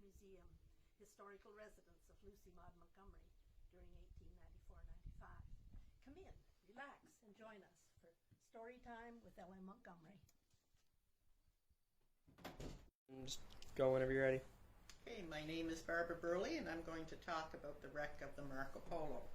Museum historical residence of Lucy Maud Montgomery during 1894-95. Come in, relax, and join us for Storytime with LM Montgomery. Just go whenever you're ready. Okay, my name is Barbara Burleigh, and I'm going to talk about the wreck of the Marco Polo.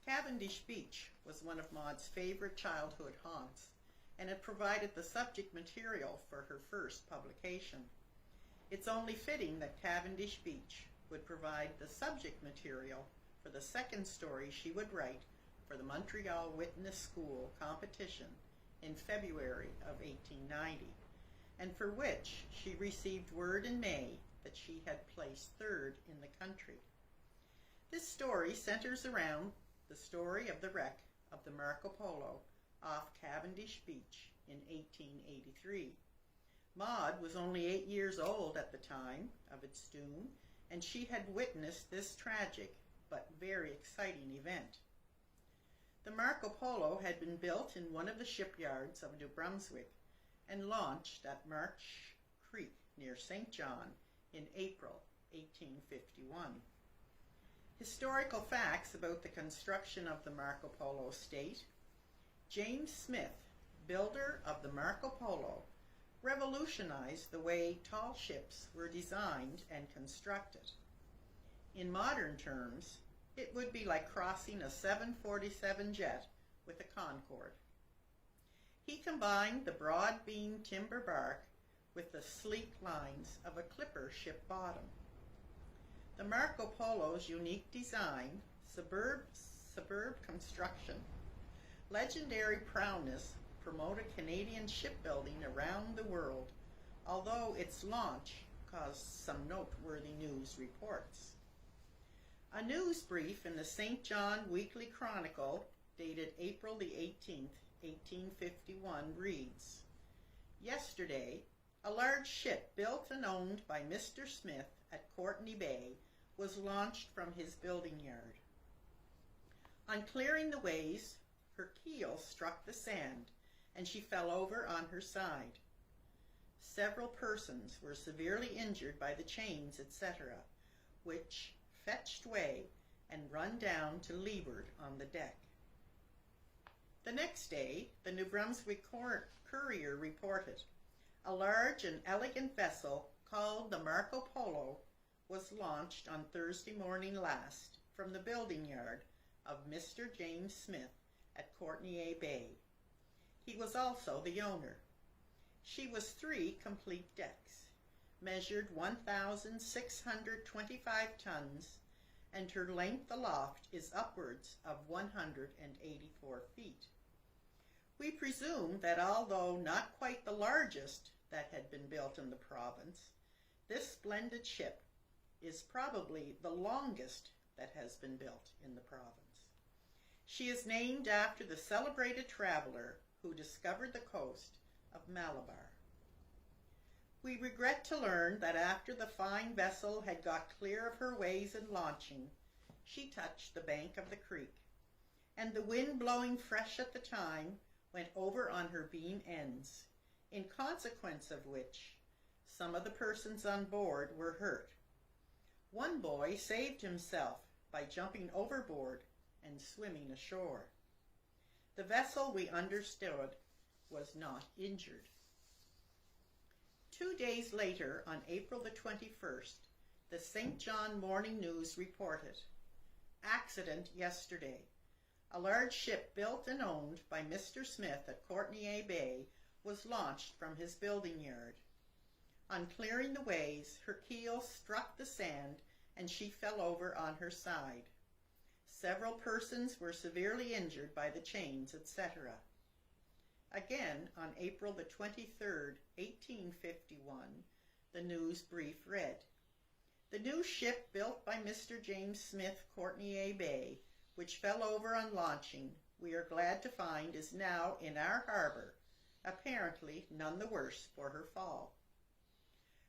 Cavendish Beach was one of Maud's favorite childhood haunts, and it provided the subject material for her first publication. It's only fitting that Cavendish Beach would provide the subject material for the second story she would write for the Montreal Witness School competition in February of 1890, and for which she received word in May that she had placed third in the country. This story centers around the story of the wreck of the Marco Polo off Cavendish Beach in 1883. Maud was only 8 years old at the time of its doom, and she had witnessed this tragic but very exciting event. The Marco Polo had been built in one of the shipyards of New Brunswick and launched at Marsh Creek near St. John in April 1851. Historical facts about the construction of the Marco Polo state: James Smith, builder of the Marco Polo, revolutionized the way tall ships were designed and constructed. In modern terms, it would be like crossing a 747 jet with a Concorde. He combined the broad beam timber bark with the sleek lines of a clipper ship bottom. The Marco Polo's unique design, superb construction, legendary prowess promoted Canadian shipbuilding around the world, although its launch caused some noteworthy news reports. A news brief in the St. John Weekly Chronicle, dated April the 18th, 1851, reads, "Yesterday, a large ship built and owned by Mr. Smith at Courtney Bay was launched from his building yard. On clearing the ways, her keel struck the sand, and she fell over on her side. Several persons were severely injured by the chains, etc., which fetched way and run down to leeward on the deck." The next day, the New Brunswick Courier reported, "A large and elegant vessel called the Marco Polo was launched on Thursday morning last from the building yard of Mr. James Smith at Courtney Bay. He was also the owner. She was 3 complete decks, measured 1,625 tons, and her length aloft is upwards of 184 feet. We presume that although not quite the largest that had been built in the province, this splendid ship is probably the longest that has been built in the province. She is named after the celebrated traveler who discovered the coast of Malabar. We regret to learn that after the fine vessel had got clear of her ways in launching, she touched the bank of the creek, and the wind blowing fresh at the time went over on her beam ends, in consequence of which some of the persons on board were hurt. One boy saved himself by jumping overboard and swimming ashore. The vessel, we understood, was not injured." 2 days later, on April the 21st, the St. John Morning News reported, "Accident yesterday. A large ship built and owned by Mr. Smith at Courtney Bay was launched from his building yard. On clearing the ways, her keel struck the sand and she fell over on her side. Several persons were severely injured by the chains, etc." Again, on April the 23rd, 1851, the news brief read, "The new ship built by Mr. James Smith, Courtney Bay, which fell over on launching, we are glad to find is now in our harbor, apparently none the worse for her fall.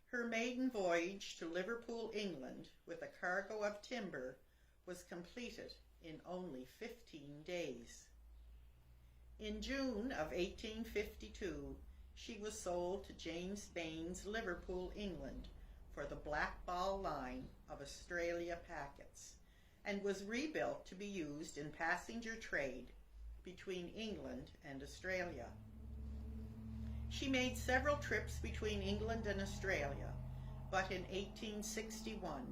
Her maiden voyage to Liverpool, England, with a cargo of timber, was completed in only 15 days. In June of 1852, she was sold to James Baines, Liverpool, England, for the Blackball line of Australia packets and was rebuilt to be used in passenger trade between England and Australia. She made several trips between England and Australia, but in 1861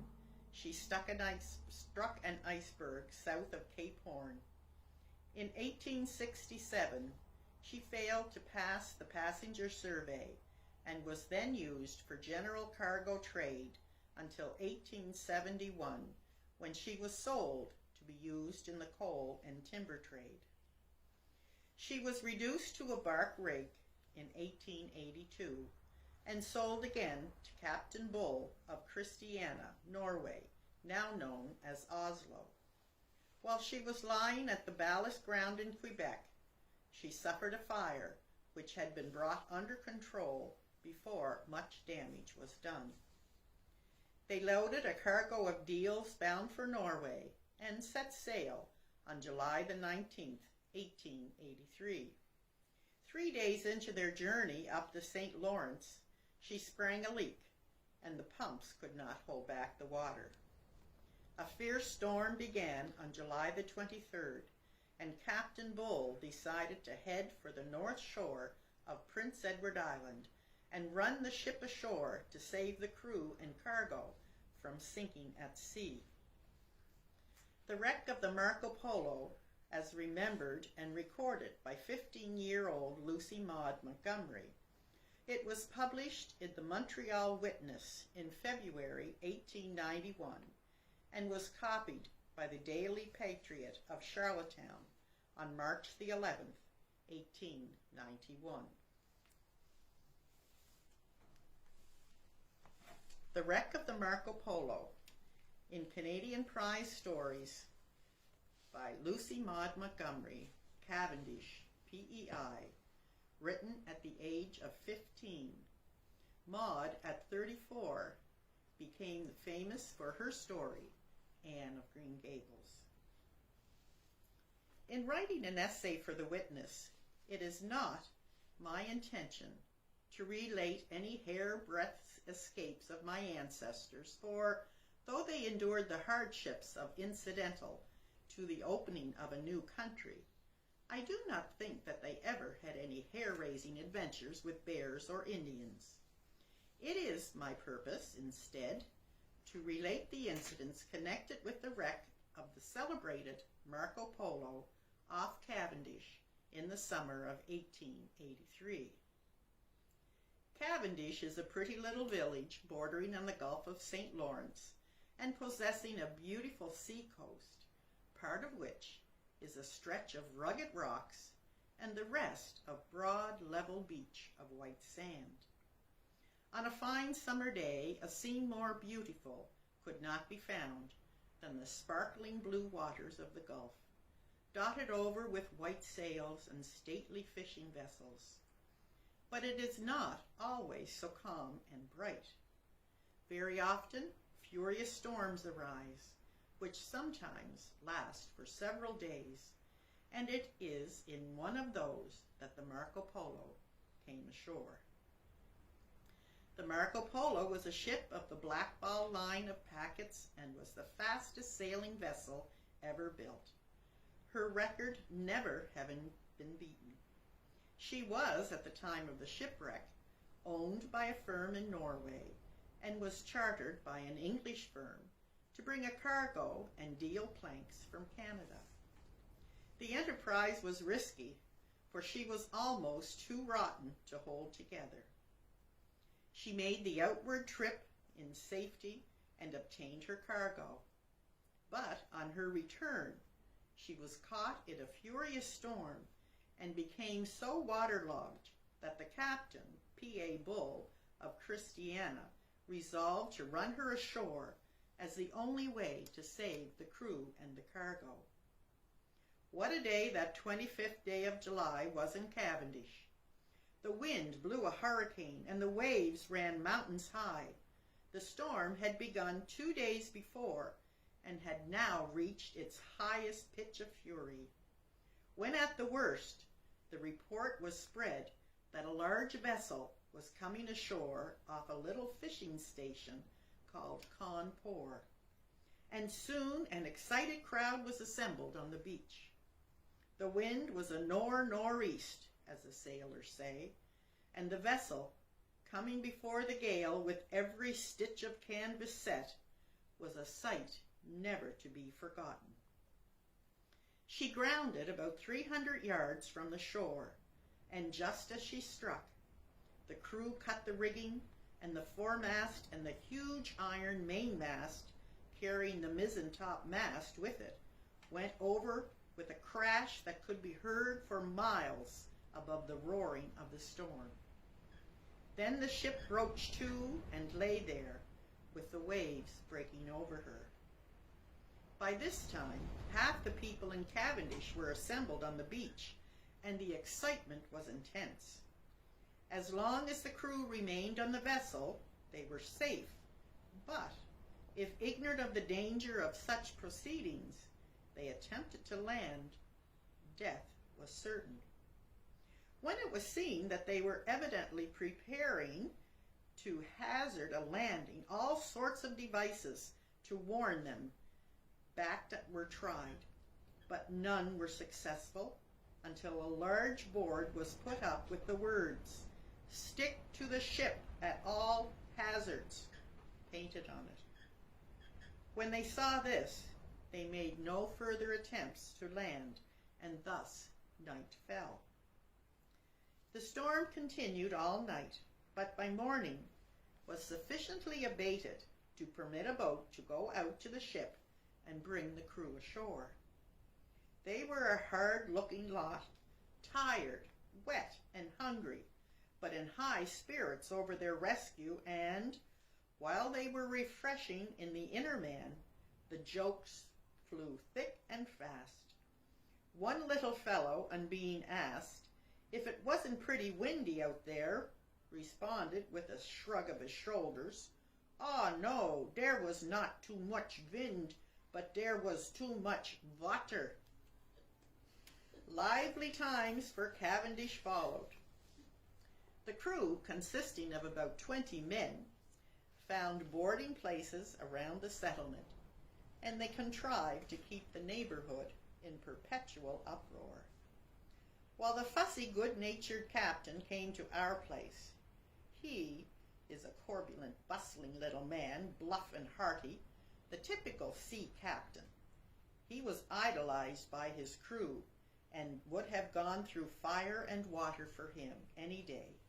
she struck an iceberg south of Cape Horn. In 1867 she failed to pass the passenger survey and was then used for general cargo trade until 1871, when she was sold to be used in the coal and timber trade. She was reduced to a bark rig in 1882 and sold again to Captain Bull of Christiania, Norway, now known as Oslo. While she was lying at the ballast ground in Quebec, she suffered a fire which had been brought under control before much damage was done. They loaded a cargo of deals bound for Norway and set sail on July the 19th, 1883. 3 days into their journey up the St. Lawrence, she sprang a leak, and the pumps could not hold back the water. A fierce storm began on July the 23rd, and Captain Bull decided to head for the north shore of Prince Edward Island and run the ship ashore to save the crew and cargo from sinking at sea. The wreck of the Marco Polo, as remembered and recorded by 15-year-old Lucy Maud Montgomery. It was published in the Montreal Witness in February 1891 and was copied by the Daily Patriot of Charlottetown on March the 11th, 1891. The Wreck of the Marco Polo in Canadian Prize Stories by Lucy Maud Montgomery, Cavendish, PEI, written at the age of 15. Maud, at 34, became famous for her story, Anne of Green Gables. In writing an essay for the Witness, it is not my intention to relate any hairbreadth escapes of my ancestors, for though they endured the hardships of incidental to the opening of a new country, I do not think that they ever had any hair-raising adventures with bears or Indians. It is my purpose, instead, to relate the incidents connected with the wreck of the celebrated Marco Polo off Cavendish in the summer of 1883. Cavendish is a pretty little village bordering on the Gulf of St. Lawrence and possessing a beautiful sea coast, part of which is a stretch of rugged rocks and the rest of broad, level beach of white sand. On a fine summer day, a scene more beautiful could not be found than the sparkling blue waters of the Gulf, dotted over with white sails and stately fishing vessels. But it is not always so calm and bright. Very often, furious storms arise, which sometimes last for several days, and it is in one of those that the Marco Polo came ashore. The Marco Polo was a ship of the Blackball line of packets and was the fastest sailing vessel ever built, her record never having been beaten. She was, at the time of the shipwreck, owned by a firm in Norway and was chartered by an English firm to bring a cargo and deal planks from Canada. The enterprise was risky, for she was almost too rotten to hold together. She made the outward trip in safety and obtained her cargo. But on her return, she was caught in a furious storm and became so waterlogged that the captain, P.A. Bull of Christiania, resolved to run her ashore as the only way to save the crew and the cargo. What a day that 25th day of July was in Cavendish. The wind blew a hurricane and the waves ran mountains high. The storm had begun 2 days before and had now reached its highest pitch of fury. When at the worst, the report was spread that a large vessel was coming ashore off a little fishing station called Cawnpore, and soon an excited crowd was assembled on the beach. The wind was a nor'east, as the sailors say, and the vessel, coming before the gale with every stitch of canvas set, was a sight never to be forgotten. She grounded about 300 yards from the shore, and just as she struck, the crew cut the rigging, and the foremast and the huge iron mainmast, carrying the mizzen-top mast with it, went over with a crash that could be heard for miles above the roaring of the storm. Then the ship broached to and lay there, with the waves breaking over her. By this time, half the people in Cavendish were assembled on the beach, and the excitement was intense. As long as the crew remained on the vessel, they were safe, but if ignorant of the danger of such proceedings, they attempted to land, death was certain. When it was seen that they were evidently preparing to hazard a landing, all sorts of devices to warn them were tried, but none were successful until a large board was put up with the words, "Stick to the ship at all hazards," painted on it. When they saw this, they made no further attempts to land, and thus night fell. The storm continued all night, but by morning was sufficiently abated to permit a boat to go out to the ship and bring the crew ashore. They were a hard-looking lot, tired, wet, and hungry, but in high spirits over their rescue, and, while they were refreshing in the inner man, the jokes flew thick and fast. One little fellow, on being asked if it wasn't pretty windy out there, responded with a shrug of his shoulders, "Ah, no, there was not too much wind, but there was too much water." Lively times for Cavendish followed. The crew, consisting of about 20 men, found boarding places around the settlement, and they contrived to keep the neighborhood in perpetual uproar. While the fussy, good-natured captain came to our place, he is a corpulent, bustling little man, bluff and hearty, the typical sea captain. He was idolized by his crew, and would have gone through fire and water for him any day.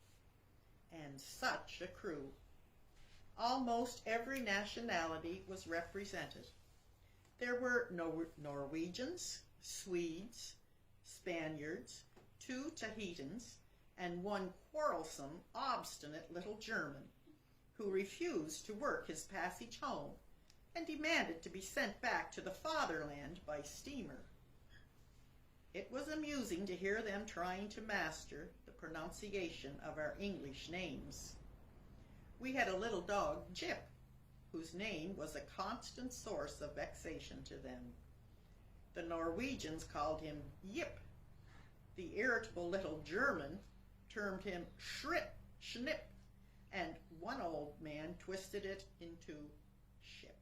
And such a crew! Almost every nationality was represented. There were Norwegians, Swedes, Spaniards, 2 Tahitians, and one quarrelsome, obstinate little German, who refused to work his passage home and demanded to be sent back to the fatherland by steamer. It was amusing to hear them trying to master the pronunciation of our English names. We had a little dog, Jip, whose name was a constant source of vexation to them. The Norwegians called him Yip. The irritable little German termed him Schripp, Schnipp, and one old man twisted it into ship.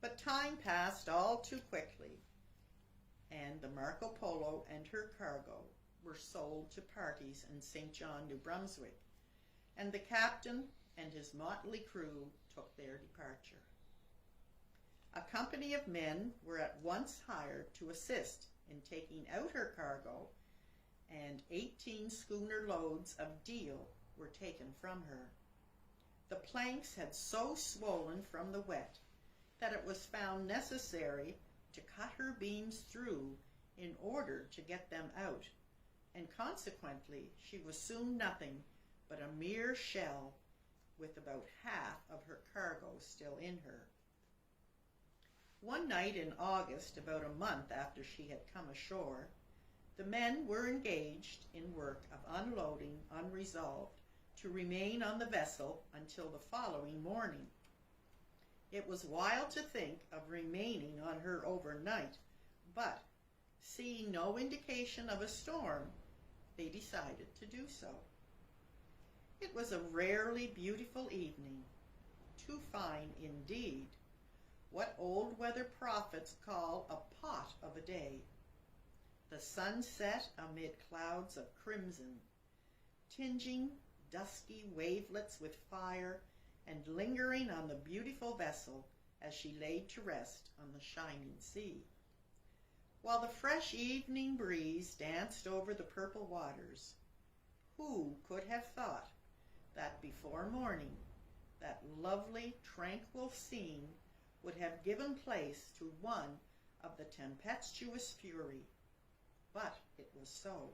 But time passed all too quickly, and the Marco Polo and her cargo were sold to parties in St. John, New Brunswick, and the captain and his motley crew took their departure. A company of men were at once hired to assist in taking out her cargo, and 18 schooner loads of deal were taken from her. The planks had so swollen from the wet that it was found necessary to cut her beams through in order to get them out, and consequently she was soon nothing but a mere shell with about half of her cargo still in her. One night in August, about a month after she had come ashore, the men were engaged in work of unloading unresolved to remain on the vessel until the following morning. It was wild to think of remaining on her overnight, but seeing no indication of a storm, they decided to do so. It was a rarely beautiful evening. too fine indeed, what old weather prophets call a pot of a day. The sun set amid clouds of crimson, tinging dusky wavelets with fire and lingering on the beautiful vessel as she laid to rest on the shining sea. While the fresh evening breeze danced over the purple waters, who could have thought that before morning that lovely, tranquil scene would have given place to one of the tempestuous fury? But it was so.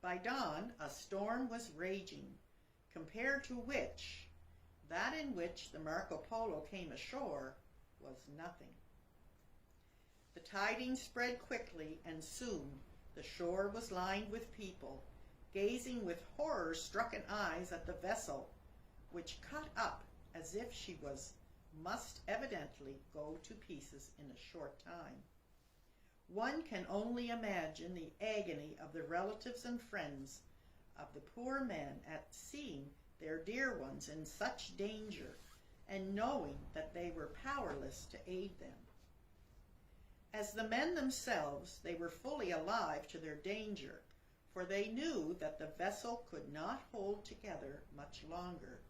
By dawn, a storm was raging, compared to which, that in which the Marco Polo came ashore was nothing. The tidings spread quickly, and soon the shore was lined with people, gazing with horror-stricken eyes at the vessel, which cut up as if she must evidently go to pieces in a short time. One can only imagine the agony of the relatives and friends of the poor men at seeing their dear ones in such danger and knowing that they were powerless to aid them. As the men themselves, they were fully alive to their danger, for they knew that the vessel could not hold together much longer.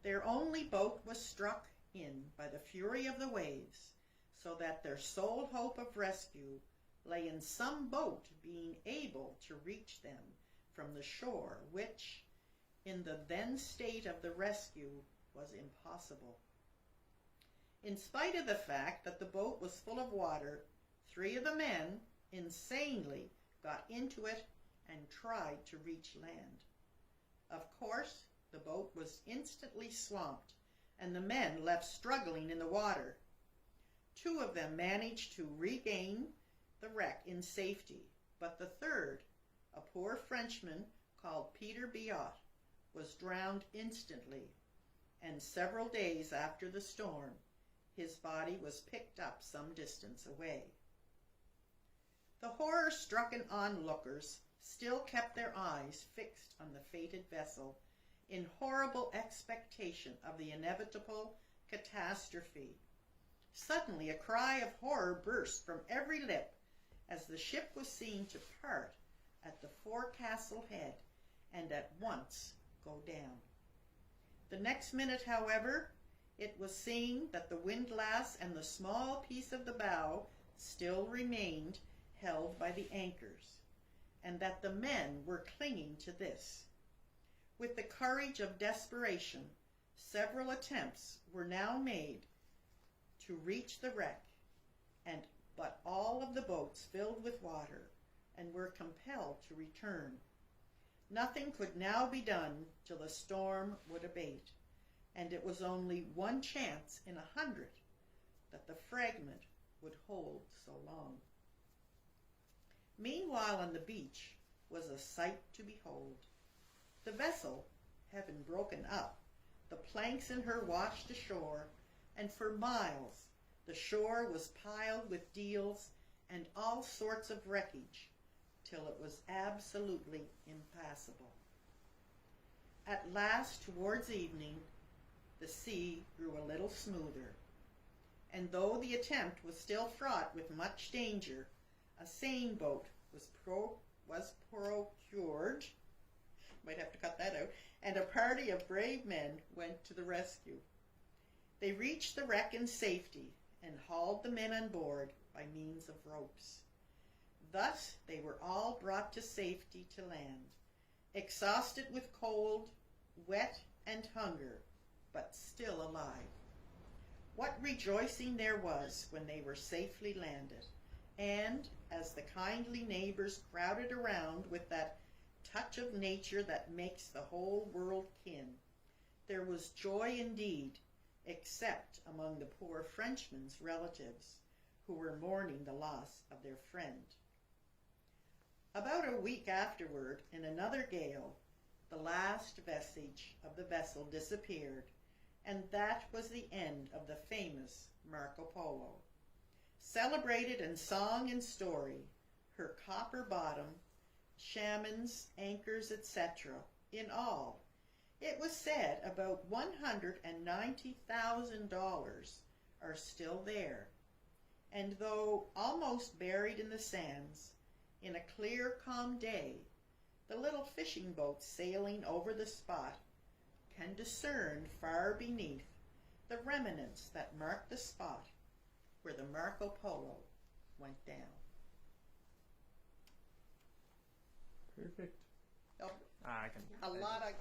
Their only boat was struck in by the fury of the waves, so that their sole hope of rescue lay in some boat being able to reach them from the shore, which, in the then state of the rescue, was impossible. In spite of the fact that the boat was full of water, 3 of the men, insanely, got into it and tried to reach land. Of course, the boat was instantly swamped, and the men left struggling in the water. 2 of them managed to regain the wreck in safety, but the third, a poor Frenchman called Peter Biot, was drowned instantly, and several days after the storm, his body was picked up some distance away. The horror-stricken onlookers still kept their eyes fixed on the fated vessel in horrible expectation of the inevitable catastrophe. Suddenly a cry of horror burst from every lip as the ship was seen to part at the forecastle head and at once go down. The next minute, however, it was seen that the windlass and the small piece of the bow still remained held by the anchors, and that the men were clinging to this. With the courage of desperation, several attempts were now made to reach the wreck, but all of the boats filled with water and were compelled to return. Nothing could now be done till the storm would abate, and it was only one chance in 100 that the fragment would hold so long. Meanwhile on the beach was a sight to behold. The vessel, having broken up, the planks in her washed ashore, and for miles the shore was piled with deals and all sorts of wreckage, till it was absolutely impassable. At last, towards evening, the sea grew a little smoother, and though the attempt was still fraught with much danger, a seine boat was procured, might have to cut that out, and a party of brave men went to the rescue. They reached the wreck in safety and hauled the men on board by means of ropes. Thus they were all brought to safety to land, exhausted with cold, wet, and hunger, but still alive. What rejoicing there was when they were safely landed, and as the kindly neighbors crowded around with that touch of nature that makes the whole world kin, there was joy indeed, except among the poor Frenchman's relatives, who were mourning the loss of their friend. About a week afterward, in another gale, the last vestige of the vessel disappeared, and that was the end of the famous Marco Polo. Celebrated in song and story, her copper bottom, shamans, anchors, etc., in all, It was said about $190,000 are still there, and though almost buried in the sands, in a clear, calm day, the little fishing boats sailing over the spot can discern far beneath the remnants that mark the spot where the Marco Polo went down. Perfect. Oh, I can. a lot of